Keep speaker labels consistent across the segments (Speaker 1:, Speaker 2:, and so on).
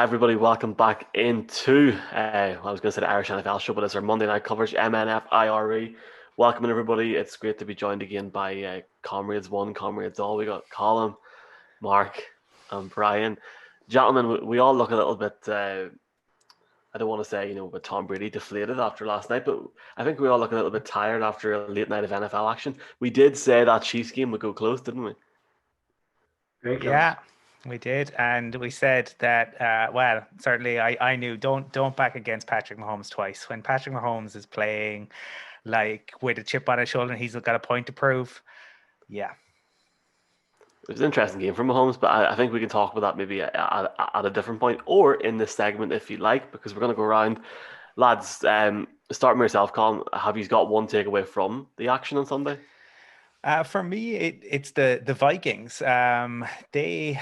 Speaker 1: Hi everybody, welcome back into I was going to say the Irish NFL show, but it's our Monday night coverage, MNF, IRE. Welcome everybody. It's great to be joined again by comrades one, comrades all. We got Colum, Mark, and Brian. Gentlemen, we all look a little bit. I don't want to say with Tom Brady deflated after last night, but I think we all look a little bit tired after a late night of NFL action. We did say that Chiefs game would go close, didn't we?
Speaker 2: Very close.
Speaker 3: Yeah, we did, and we said that. Well, certainly, I knew don't back against Patrick Mahomes twice. When Patrick Mahomes is playing like with a chip on his shoulder, and he's got a point to prove. Yeah,
Speaker 1: It was an interesting game for Mahomes, but I think we can talk about that maybe at a different point or in this segment if you like, because we're going to go around. Lads, start with yourself, Colin. Have you got one takeaway from the action on Sunday?
Speaker 3: for me, it's the Vikings. They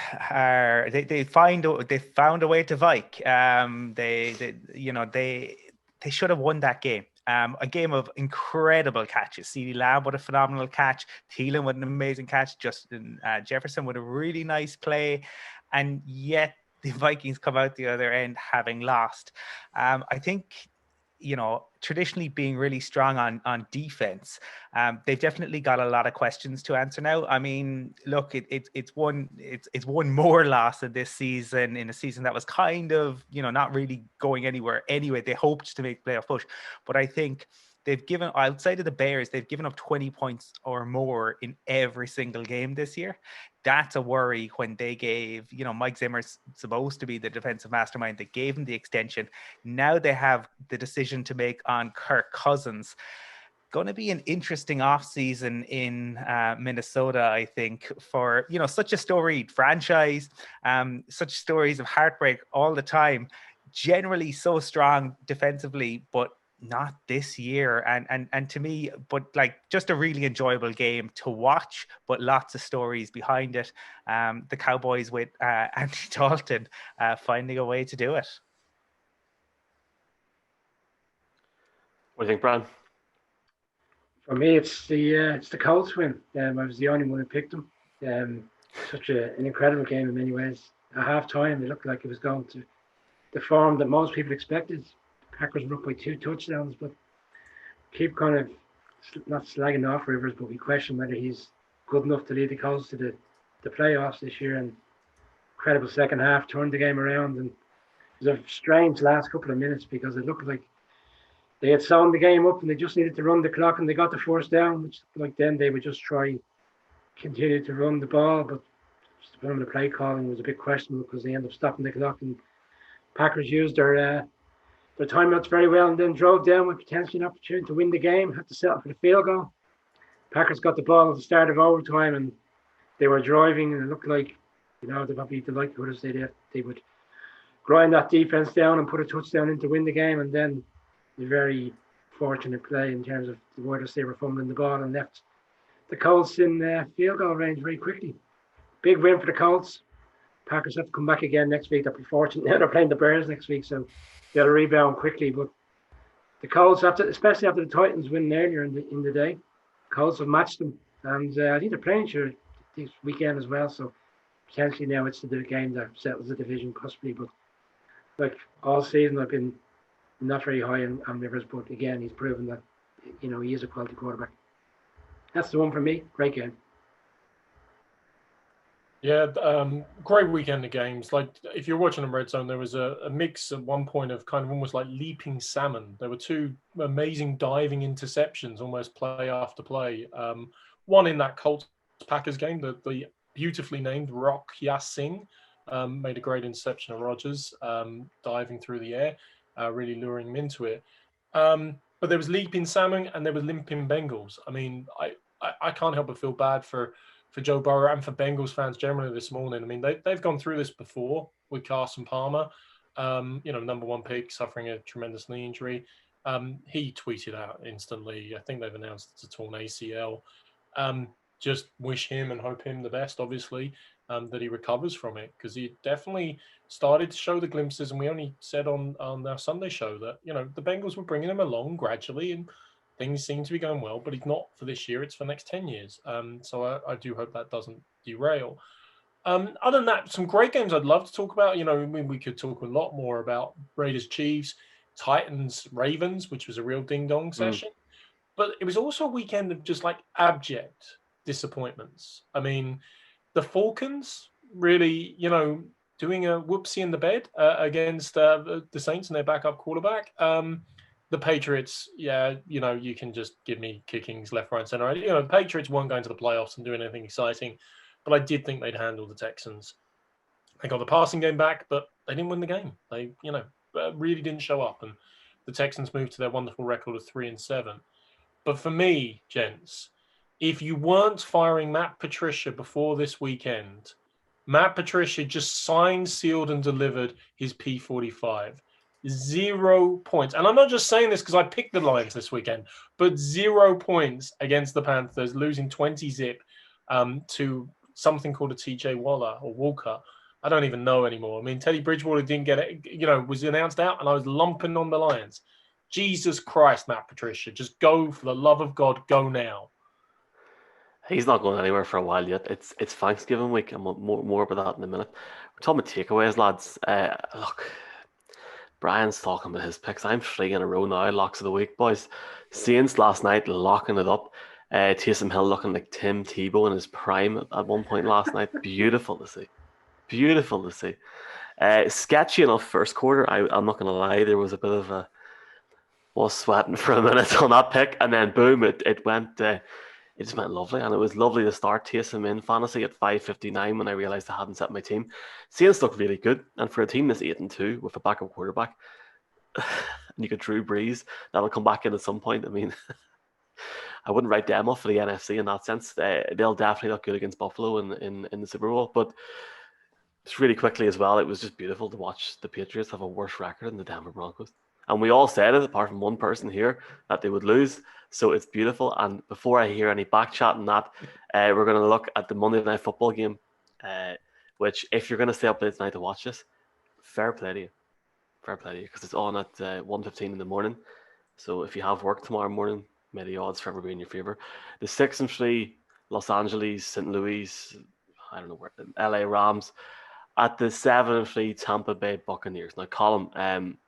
Speaker 3: found a way to Vike. They should have won that game. A game of incredible catches. CeeDee Lamb with a phenomenal catch. Thielen with an amazing catch. Justin Jefferson with a really nice play, and yet the Vikings come out the other end having lost. I think traditionally being really strong on defense, they've definitely got a lot of questions to answer now. I mean, look, it's one more loss in this season, in a season that was kind of not really going anywhere anyway. They hoped to make playoff push, but I think they've given, outside of the Bears, they've given up 20 points or more in every single game this year. That's a worry when they gave, Mike Zimmer's supposed to be the defensive mastermind. They gave him the extension. Now they have the decision to make on Kirk Cousins. Going to be an interesting offseason in Minnesota, I think, for, such a storied franchise, such stories of heartbreak all the time, generally so strong defensively, but not this year. And to me, but like just a really enjoyable game to watch, but lots of stories behind it. The Cowboys with Andy Dalton finding a way to do it.
Speaker 1: What do you think, Brian?
Speaker 2: For me, it's the Colts win. I was the only one who picked them. Such an incredible game in many ways. At half time, it looked like it was going to the form that most people expected. Packers were up by 2 touchdowns, but keep kind of not slagging off Rivers, but we question whether he's good enough to lead the Colts to the playoffs this year. And incredible second half, turned the game around, and it was a strange last couple of minutes because it looked like they had sewn the game up and they just needed to run the clock, and they got the first down, which like then they would just try continue to run the ball, but some of the play calling was a bit questionable because they ended up stopping the clock, and Packers used their timeouts very well and then drove down with potentially an opportunity to win the game, had to settle for the field goal. Packers got the ball at the start of overtime and they were driving, and it looked like, they'd probably the likelihood is they would grind that defense down and put a touchdown in to win the game, and then a very fortunate play in terms of the Warriors, they were fumbling the ball and left the Colts in field goal range very quickly. Big win for the Colts. Packers have to come back again next week. They're fortunate now they're playing the Bears next week, so they got to rebound quickly. But the Colts, especially after the Titans win earlier in the day, Colts have matched them, and I think they're playing sure this weekend as well. So potentially now it's the game that settles the division possibly. But like all season, I've been not very high on Rivers, but again, he's proven that he is a quality quarterback. That's the one for me. Great game.
Speaker 4: Yeah, great weekend of games. Like, if you're watching on Red Zone, there was a mix at one point of kind of almost like leaping salmon. There were 2 amazing diving interceptions, almost play after play. One in that Colts-Packers game, the beautifully named Rock Ya-Sing made a great interception of Rodgers, diving through the air, really luring him into it. But there was leaping salmon and there was limping Bengals. I mean, I can't help but feel bad for Joe Burrow and for Bengals fans generally this morning. I mean, they've gone through this before with Carson Palmer, number 1 pick, suffering a tremendous knee injury. He tweeted out instantly, I think they've announced it's a torn ACL. Just wish him and hope him the best, obviously, that he recovers from it, because he definitely started to show the glimpses. And we only said on our Sunday show that, the Bengals were bringing him along gradually and things seem to be going well, but it's not for this year. It's for the next 10 years. So I do hope that doesn't derail. Other than that, some great games I'd love to talk about. You know, I mean, we could talk a lot more about Raiders, Chiefs, Titans, Ravens, which was a real ding-dong session. But it was also a weekend of just like abject disappointments. I mean, the Falcons really, you know, doing a whoopsie in the bed against the Saints and their backup quarterback. The Patriots, yeah, you know, you can just give me kickings left, right, center. You know, the Patriots weren't going to the playoffs and doing anything exciting, but I did think they'd handle the Texans. They got the passing game back, but they didn't win the game. They, you know, really didn't show up, and the Texans moved to their wonderful record of 3-7. But for me, gents, if you weren't firing Matt Patricia before this weekend, Matt Patricia just signed, sealed, and delivered his P45. 0 points. And I'm not just saying this because I picked the Lions this weekend, but 0 points against the Panthers, losing 20 zip to something called a TJ Waller or Walker. I don't even know anymore. I mean, Teddy Bridgewater didn't get it, you know, was announced out, and I was lumping on the Lions. Jesus Christ, Matt Patricia, just go, for the love of God, go now.
Speaker 1: He's not going anywhere for a while yet. It's Thanksgiving week, and more about that in a minute. We're talking about takeaways, lads. Look, Brian's talking about his picks. I'm 3 in a row now, locks of the week, boys. Saints last night, locking it up. Taysom Hill looking like Tim Tebow in his prime at one point last night. Beautiful to see. Beautiful to see. Sketchy enough first quarter. I'm not going to lie. There was a bit of a... was sweating for a minute on that pick, and then boom, it went... it just went lovely, and it was lovely to start Taysom in fantasy at 5:59 when I realised I hadn't set my team. Saints looked really good, and for a team that's 8-2 with a backup quarterback, and you got Drew Brees, that'll come back in at some point. I mean, I wouldn't write them off for the NFC in that sense. They'll definitely look good against Buffalo in the Super Bowl, but just really quickly as well, it was just beautiful to watch the Patriots have a worse record than the Denver Broncos. And we all said it, apart from one person here, that they would lose. So it's beautiful. And before I hear any back chat on that, we're going to look at the Monday Night Football game, which, if you're going to stay up late tonight to watch this, fair play to you. Fair play to you, because it's on at 1:15 in the morning. So if you have work tomorrow morning, may the odds forever be in your favor. The 6-3 Los Angeles, St. Louis, I don't know where, LA Rams at the 7-3 Tampa Bay Buccaneers. Now, Colum,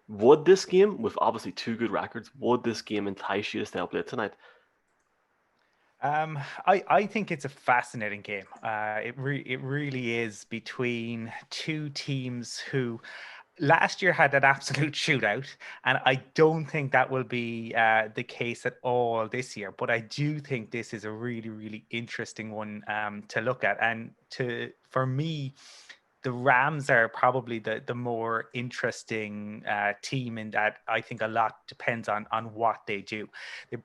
Speaker 1: would this game, with obviously 2 good records, would this game entice you to stay up late tonight?
Speaker 3: I think it's a fascinating game. It really is, between 2 teams who last year had an absolute shootout, and I don't think that will be the case at all this year. But I do think this is a really, really interesting one to look at. And for me, the Rams are probably the more interesting team, in that I think a lot depends on what they do. They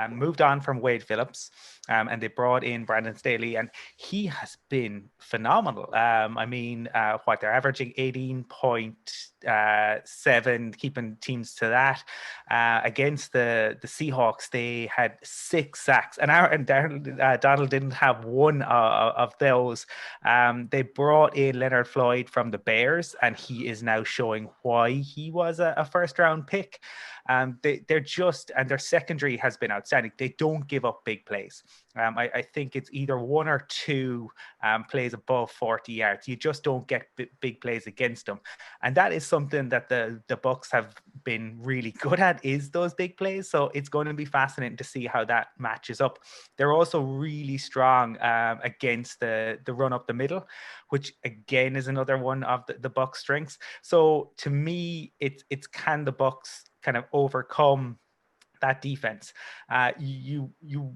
Speaker 3: moved on from Wade Phillips, and they brought in Brandon Staley, and he has been phenomenal. I mean, they're averaging 18.7, keeping teams to that. Against the Seahawks, they had 6 sacks, and Donald didn't have one of those. They brought in Leonard Floyd from the Bears, and he is now showing why he was a first-round pick. They're just, and their secondary has been outstanding. They don't give up big plays. I think it's either 1 or 2 plays above 40 yards. You just don't get big plays against them, and that is something that the Bucs have been really good at, is those big plays. So it's going to be fascinating to see how that matches up. They're also really strong against the run up the middle, which again is another one of the Bucs' strengths. So to me, it's can the Bucs kind of overcome that defense? You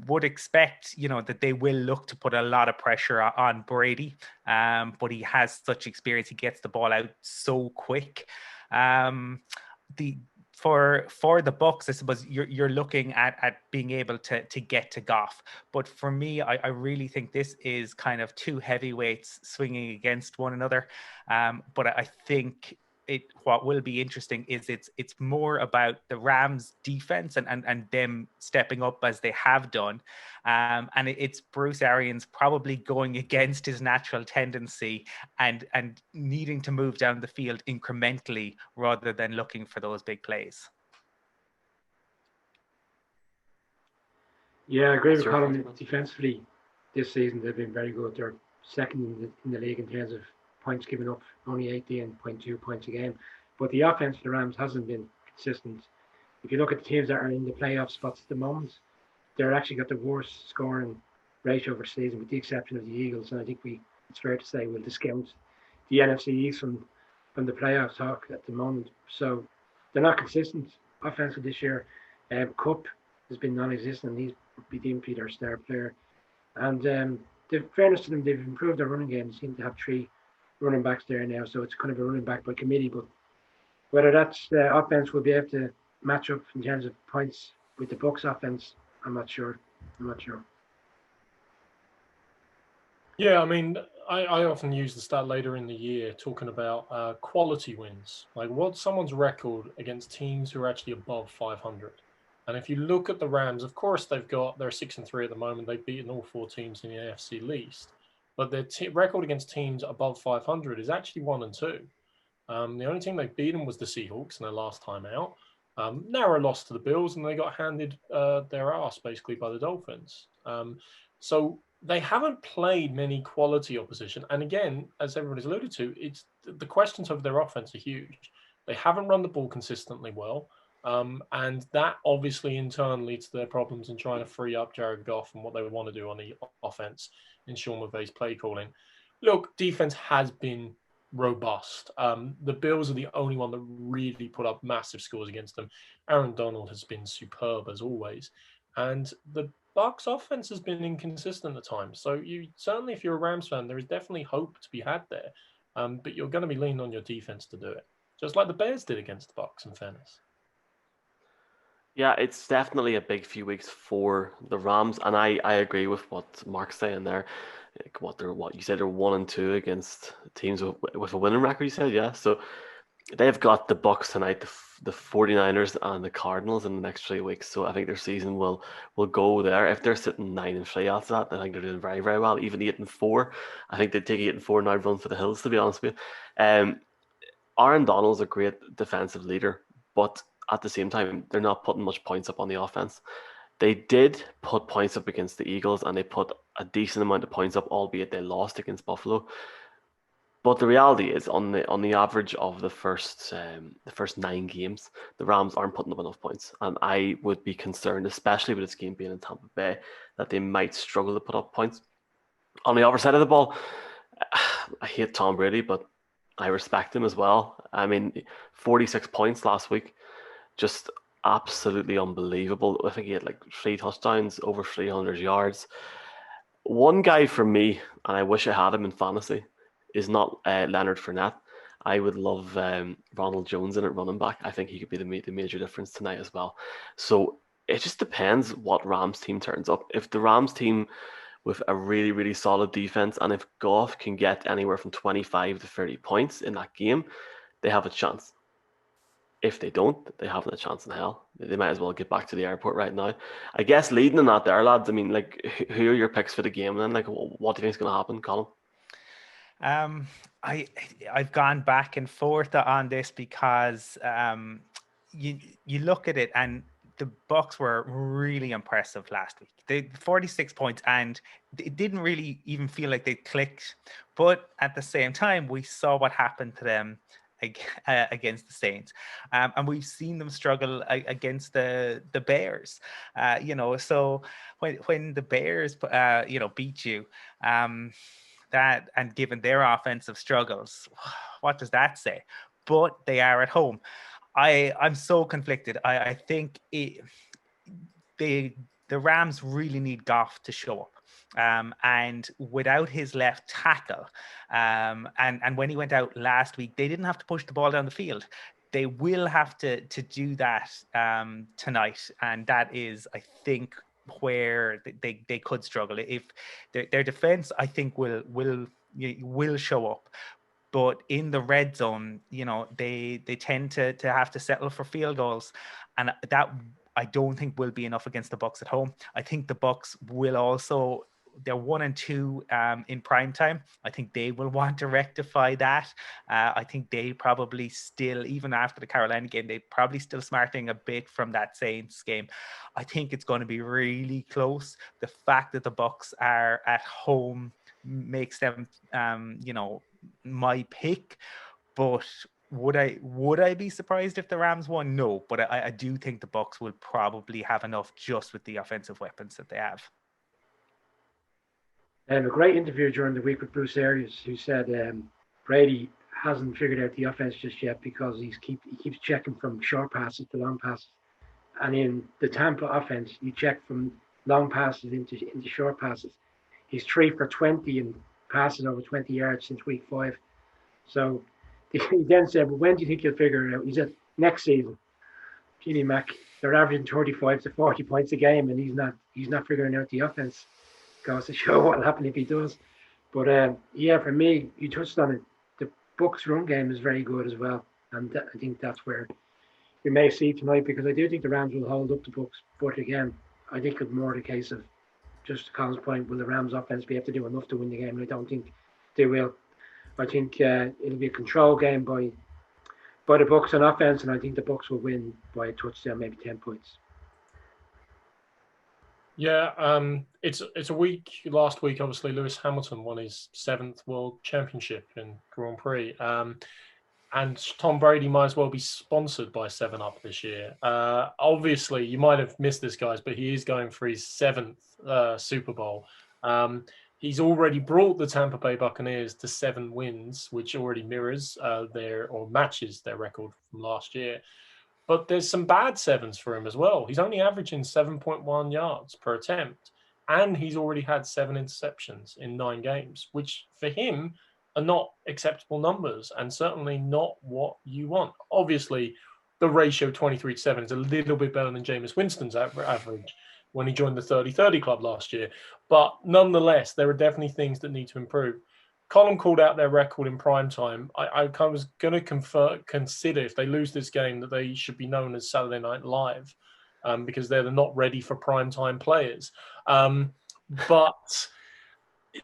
Speaker 3: would expect, that they will look to put a lot of pressure on Brady, but he has such experience. He gets the ball out so quick. For the Bucs, I suppose you're looking at being able to get to Goff. But for me, I really think this is kind of 2 heavyweights swinging against one another. But I think what will be interesting is it's more about the Rams defense and them stepping up as they have done. And it's Bruce Arians probably going against his natural tendency and needing to move down the field incrementally rather than looking for those big plays.
Speaker 2: Yeah, I agree with Colum defensively. this season they've been very good. They're second in the league in terms of points given up, only 18.2 points a game. But the offense for the Rams hasn't been consistent. If you look at the teams that are in the playoff spots at the moment, they're actually got the worst scoring ratio for season, with the exception of the Eagles. And I think it's fair to say we'll discount the NFC East from the playoff talk at the moment. So they're not consistent offensively this year. Cup has been non-existent. He's been their star player. And in fairness to them, they've improved their running game. They seem to have 3 running backs there now, so it's kind of a running back by committee. But whether that's the offense will be able to match up in terms of points with the Bucs offense, I'm not sure.
Speaker 4: Yeah, I mean, I often use the stat later in the year talking about quality wins. Like, what's someone's record against teams who are actually above 500? And if you look at the Rams, of course, they're 6-3 at the moment. They've beaten all 4 teams in the AFC least. But their record against teams above 500 is actually 1-2. The only team they've beaten was the Seahawks in their last time out. Narrow loss to the Bills, and they got handed their ass basically by the Dolphins. So they haven't played many quality opposition. And again, as everybody's alluded to, it's the questions over their offense are huge. They haven't run the ball consistently well. And that obviously in turn leads to their problems in trying to free up Jared Goff and what they want to do on the offense in Sean McVay's play calling. Look, defense has been robust. The Bills are the only one that really put up massive scores against them. Aaron Donald has been superb as always. And the Bucs offense has been inconsistent at times. So you certainly, if you're a Rams fan, there is definitely hope to be had there. But you're going to be leaning on your defense to do it. Just like the Bears did against the Bucs, in fairness.
Speaker 1: Yeah, it's definitely a big few weeks for the Rams, and I agree with what Mark's saying there. Like what you said, they're 1-2 against teams with a winning record. You said, yeah. So they've got the Bucs tonight, the 49ers and the Cardinals in the next 3 weeks. So I think their season will go there. If they're sitting 9-3 after that, I think they're doing very, very well. Even 8-4, I think they'd take 8-4 now, run for the hills. To be honest with you, Aaron Donald's a great defensive leader, but at the same time, they're not putting much points up on the offense. They did put points up against the Eagles, and they put a decent amount of points up, albeit they lost against Buffalo. But the reality is, on the average of the first 9 games, the Rams aren't putting up enough points, and I would be concerned, especially with this game being in Tampa Bay, that they might struggle to put up points. On the other side of the ball, I hate Tom Brady, but I respect him as well. I mean, 46 points last week, just absolutely unbelievable. I think he had like 3 touchdowns, over 300 yards. One guy for me, and I wish I had him in fantasy, is not Leonard Fournette. I would love Ronald Jones in at running back. I think he could be the major difference tonight as well. So it just depends what Rams team turns up. If the Rams team with a really, really solid defense, and if Goff can get anywhere from 25 to 30 points in that game, they have a chance. If they don't, they haven't a chance in hell. They might as well get back to the airport right now. I guess leading in that there, lads, I mean, like, who are your picks for the game then? Like, what do you think is going to happen, Colum?
Speaker 3: I've gone back and forth on this because you look at it, and the Bucs were really impressive last week. They 46 points, and it didn't really even feel like they clicked. But at the same time, we saw what happened to them against the Saints, and we've seen them struggle against the Bears. So when the Bears beat you, that, and given their offensive struggles, what does that say? But they are at home. I'm so conflicted. I think the Rams really need Goff to show up. And without his left tackle, and when he went out last week, they didn't have to push the ball down the field. They will have to do that tonight, and that is, I think, where they could struggle. If their defense, I think, will show up. But in the red zone, they tend to have to settle for field goals, and that I don't think will be enough against the Bucs at home. I think the Bucs will also they're 1-2 in prime time. I think they will want to rectify that. I think they probably still, even after the Carolina game, they probably still smarting a bit from that Saints game. I think it's going to be really close. The fact that the Bucs are at home makes them, my pick. But would I be surprised if the Rams won? No, but I do think the Bucs will probably have enough just with the offensive weapons that they have.
Speaker 2: A great interview during the week with Bruce Arians, who said Brady hasn't figured out the offense just yet because he keeps checking from short passes to long passes, and in the Tampa offense, you check from long passes into short passes. He's 3 for 20 in passes over 20 yards since week 5. So he then said, "Well, when do you think you'll figure it out?" He said, "Next season." Genie Mac, they're averaging 35 to 40 points a game, and he's not figuring out the offense. Goes to show what will happen if he does. But for me, you touched on it. The Bucs run game is very good as well, and I think that's where we may see tonight, because I do think the Rams will hold up the Bucs. But again, I think it's more the case of, just to Colin's point, will the Rams offense be able to do enough to win the game? And I don't think they will. I think it'll be a control game by the Bucs on offense, and I think the Bucs will win by a touchdown, maybe 10 points.
Speaker 4: Yeah, it's a week. Last week, obviously, Lewis Hamilton won his 7th World Championship in Grand Prix. And Tom Brady might as well be sponsored by 7-Up this year. Obviously, you might have missed this, guys, but he is going for his 7th Super Bowl. He's already brought the Tampa Bay Buccaneers to 7 wins, which already mirrors matches their record from last year. But there's some bad 7s for him as well. He's only averaging 7.1 yards per attempt, and he's already had 7 interceptions in 9 games, which for him are not acceptable numbers, and certainly not what you want. Obviously, the ratio 23-7 is a little bit better than Jameis Winston's average when he joined the 30-30 club last year. But nonetheless, there are definitely things that need to improve. Colum called out their record in prime time. I was going to consider, if they lose this game, that they should be known as Saturday Night Live, because they're the not ready for prime time players. But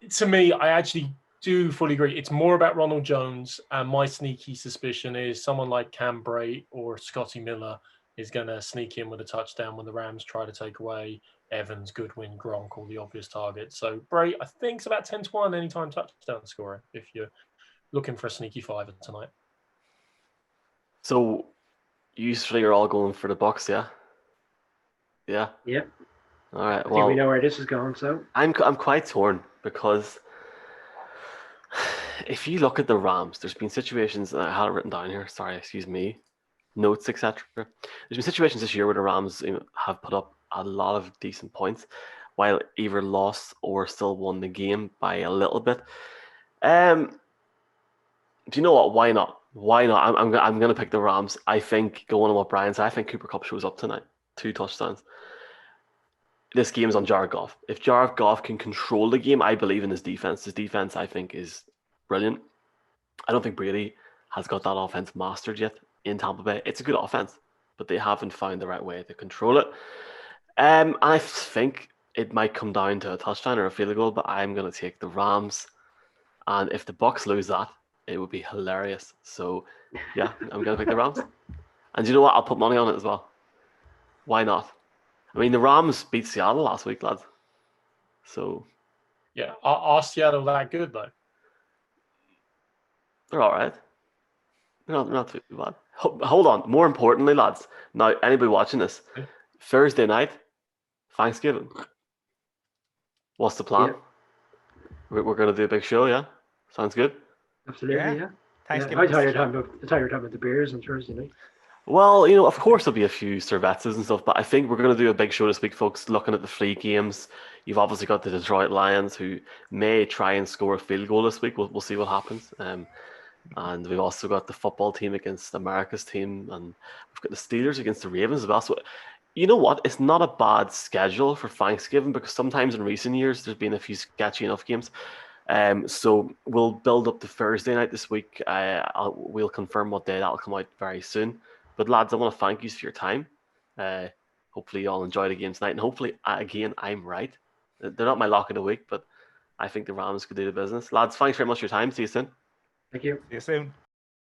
Speaker 4: to me, I actually do fully agree. It's more about Ronald Jones, and my sneaky suspicion is someone like Cam Bray or Scotty Miller is going to sneak in with a touchdown when the Rams try to take away Evans, Goodwin, Gronk, all the obvious targets. So Bray, I think, it's about 10-1 anytime touchdown scorer if you're looking for a sneaky 5 tonight.
Speaker 1: So you 3 are all going for the Bucs, yeah? Yeah.
Speaker 2: Yep.
Speaker 1: All right.
Speaker 2: I think we know where this is going. So
Speaker 1: I'm quite torn, because if you look at the Rams, there's been situations, and I had it written down here. Sorry, excuse me. Notes, etc. There's been situations this year where the Rams have put up a lot of decent points, while either lost or still won the game by a little bit. Do you know what? Why not? Why not? I'm going to pick the Rams. I think, going on what Brian said, I think Cooper Kupp shows up tonight. 2 touchdowns. This game's on Jared Goff. If Jared Goff can control the game, I believe in his defense. His defense, I think, is brilliant. I don't think Brady has got that offense mastered yet in Tampa Bay. It's a good offense, but they haven't found the right way to control it. I think it might come down to a touchdown or a field goal, but I'm going to take the Rams. And if the Bucs lose that, it would be hilarious. So, yeah, I'm going to pick the Rams. And you know what? I'll put money on it as well. Why not? I mean, the Rams beat Seattle last week, lads. So,
Speaker 4: yeah, are Seattle that good, though?
Speaker 1: They're all right. They're not too bad. Hold on. More importantly, lads, now, anybody watching this, Thursday night, Thanksgiving. What's the plan? Yeah. We're going to do a big show, yeah? Sounds good?
Speaker 2: Absolutely, yeah.
Speaker 3: Thanksgiving.
Speaker 2: I thought you were talking about the beers on Thursday night.
Speaker 1: Well, of course there'll be a few cervezas and stuff, but I think we're going to do a big show this week, folks, looking at the 3 games. You've obviously got the Detroit Lions, who may try and score a field goal this week. We'll see what happens. And we've also got the football team against America's team, and we've got the Steelers against the Ravens as well. So, you know what? It's not a bad schedule for Thanksgiving, because sometimes in recent years there's been a few sketchy enough games. So we'll build up to Thursday night this week. We'll confirm what day that'll come out very soon. But lads, I want to thank you for your time. Hopefully you all enjoy the game tonight, and hopefully, again, I'm right. They're not my lock of the week, but I think the Rams could do the business. Lads, thanks very much for your time. See you soon.
Speaker 2: Thank you.
Speaker 3: See you soon.